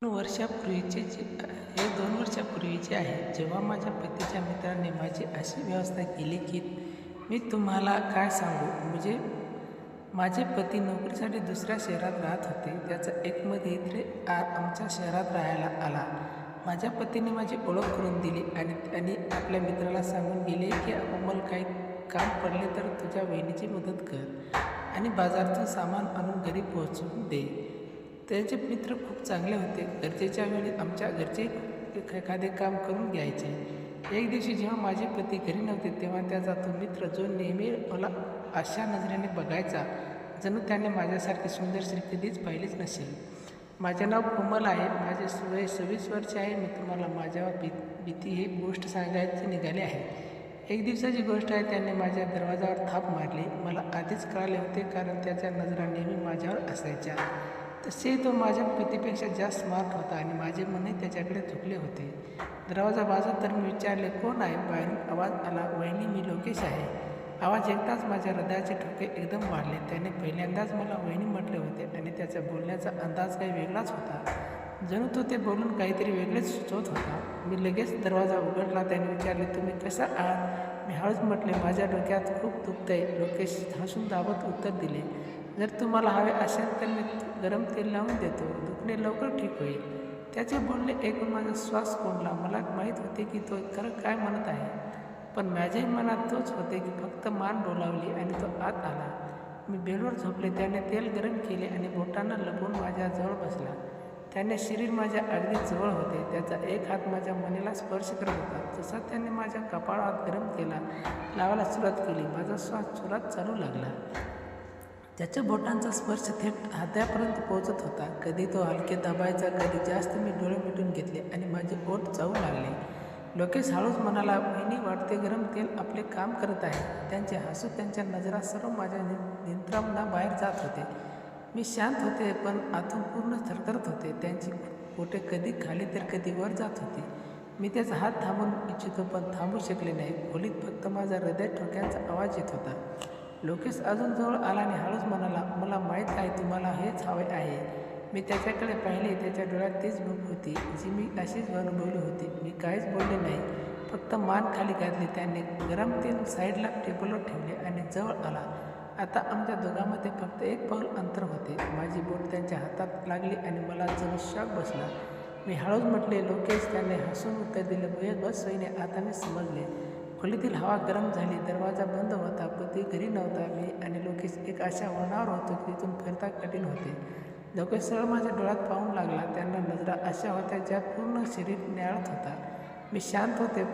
वर्षापूर्वीचे हे 2 वर्षापूर्वीचे आहे, जेव्हा माझ्या पतीच्या मित्राने माझी अशी व्यवस्था केली की मी तुम्हाला काय सांगू. म्हणजे माझे पती नोकरीसाठी दुसऱ्या शहरात राहत होते. त्याचा एक मित्र आमच्या शहरात राहायला आला. माझ्या पतीने माझी ओळख करून दिली आणि त्यांनी आपल्या मित्राला सांगून गेले की अमोल, काही काम पडले तर तुझ्या बहिणीची मदत कर आणि बाजारातून सामान आणून घरी पोहोचवून दे. त्याचे मित्र खूप चांगले होते. गरजेच्या वेळी आमच्या घरचे एखादे काम करून घ्यायचे. एक दिवशी जेव्हा माझे पती घरी नव्हते तेव्हा त्याचा तो मित्र, जो नेहमी मला अशा नजरेने बघायचा जणू त्याने माझ्यासारखी सुंदर स्त्री कधीच पाहिलीच नसेल. माझे नाव कोमल आहे. माझे वय 26 वर्ष आहे. मी तुम्हाला माझ्यावर भीती ही गोष्ट सांगायची निघाली आहे. एक दिवसाची गोष्ट आहे. त्याने माझ्या दरवाजावर थाप मारली. मला आधीच कळाले होते, कारण त्याच्या नजरा नेहमी माझ्यावर असायच्या. तसे तो माझ्या पतीपेक्षा जास्त स्मार्ट होता आणि माझे मनही त्याच्याकडे झुकले होते. दरवाजा वाजला तर मी विचारले, कोण आहे. बाहेरून आवाज आला, वहिनी, मी लोकेश आहे. आवाज ऐकताच माझ्या हृदयाचे ठोके एकदम वाढले. त्याने पहिल्यांदाच मला वहिनी म्हटले होते आणि त्याच्या बोलण्याचा अंदाज काही वेगळाच होता. जणू तो ते बोलून काहीतरी वेगळेच सुचवत होता. मी लगेच दरवाजा उघडला. त्याने विचारले, तुम्ही कसा आहात. मी हळूच म्हटले, माझ्या डोक्यात खूप दुखतंय. लोकेश हसून दाबत उत्तर दिले, जर तुम्हाला हवे असेल तर मी गरम तेल लावून देतो. दुखणे लवकर ठीक होईल. त्याचे बोलणे ऐकून माझा श्वास कोंडला. मला माहीत होते की तो खरं काय म्हणत आहे, पण माझ्याही मनात तोच होते की फक्त मान डोलावली आणि तो आत आला. मी बेडवर झोपले. त्याने तेल गरम केले आणि बोटांना लपवून माझ्या जवळ बसला. त्याने शरीर माझ्या अगदी जवळ होते. त्याचा एक हात माझ्या मनेला स्पर्श करत होता. तसा त्याने माझ्या कपाळात गरम तेला लावायला सुरुवात केली. माझा श्वास जोरात चालू लागला. त्याच्या बोटांचा स्पर्श थेट हातापर्यंत पोहोचत होता. कधी तो हलके दाबायचा, कधी जास्त. मी डोळे मिटून घेतले आणि माझे ओठ चावू लागले. लोकेश हळूच म्हणाला, वहिनी, वाटते गरम तेल आपले काम करत आहे. त्यांचे हसू, त्यांच्या नजरा सर्व माझ्या नियंत्रणाबाहेर जात होते. मी शांत होते, पण आतून पूर्ण थरथरत होते. त्यांची बोटे कधी खाली तर कधी वर जात होती. मी त्याचा हात थांबवून इच्छितो, पण थांबू शकले नाही. खोलीत फक्त माझा हृदय ठोक्यांचा आवाज येत होता. लोकेश अजून जवळ आला आणि हळूच म्हणाला, मला माहीत आहे तुम्हाला हेच हवे आहे. मी त्याच्याकडे पाहिले. त्याच्या डोळ्यात तीच भूक होती जी मी अशीच अनुभवली होती. मी काहीच बोलले नाही, फक्त मान खाली घातली. त्याने गरम तेल साईडला टेबलवर ठेवले आणि जवळ आला. आता आमच्या दोघांमध्ये फक्त एक पाऊल अंतर होते. माझी बोट त्यांच्या हातात लागली आणि मला जणू शॉक बसला. मी हळूच म्हटले, लोकेश. त्याने हसून उत्तर दिले, बस वहिनी, आता मी समजले. खोलीतील हवा गरम झाली. दरवाजा बंद होता. पती घरी नव्हता. मी आणि लोकेश एक अशा वळणावर होतो की तिथून फिरता कठीण होते. लोकेश सरळ माझ्या डोळ्यात पाहून लागला. त्यांना नजरा अशा होत्या ज्यात पूर्ण शरीर न्याळत होता. मी शांत होते,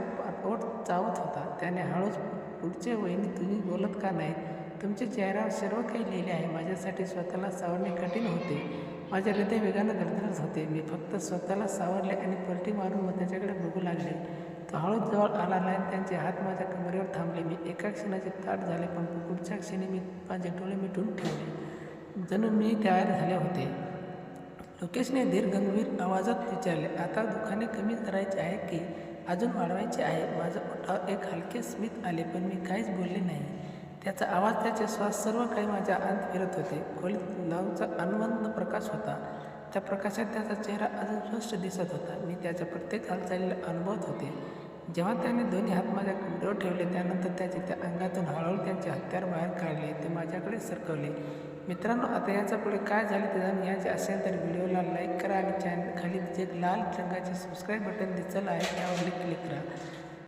ओठ चावत होता. त्याने हळूच, पुढचे, वहिनी, तुम्ही बोलत का नाही. तुमच्या चेहऱ्यावर सर्व काही लिहिले आहे. माझ्यासाठी स्वतःला सावरणे कठीण होते. माझे हृदय वेगाने धडधडत होते. मी फक्त स्वतःला सावरले आणि पलटी मारून मग त्याच्याकडे बघू लागले. तो हळूच जवळ आला नाही. त्यांचे हात माझ्या कमरेवर थांबले. मी एका क्षणाचे ताट झाले, पण पुढच्या क्षणी मी माझे डोळे मिटून ठेवले, जणू मी तयार झाले होते. लोकेशने गंभीर आवाजात विचारले, आता दुखाने कमी करायचे आहे की अजून वाढवायचे आहे. माझ्या ओठावर एक हलके स्मित आले, पण मी काहीच बोलले नाही. त्याचा आवाज, त्याचे श्वास, सर्व काही माझ्या अंत फिरत होते. खोलीत लावूनचा अनवंत प्रकाश होता. त्या प्रकाशात त्याचा चेहरा अजून स्पष्ट दिसत होता. मी त्याच्या प्रत्येक हालचालीला अनुभवत होते. जेव्हा त्याने दोन्ही हात माझ्या कमरेवर ठेवले, त्यानंतर त्याचे त्या अंगातून हळूहळू त्यांचे हत्यार बाहेर काढले. ते माझ्याकडे सरकवले. मित्रांनो, आता याचा पुढे काय झाले ते जाणून घ्यायचे असेल तर व्हिडिओला लाईक करा आणि खाली जे लाल रंगाचे सबस्क्राईब बटन दिसेल आहे त्यावर क्लिक करा.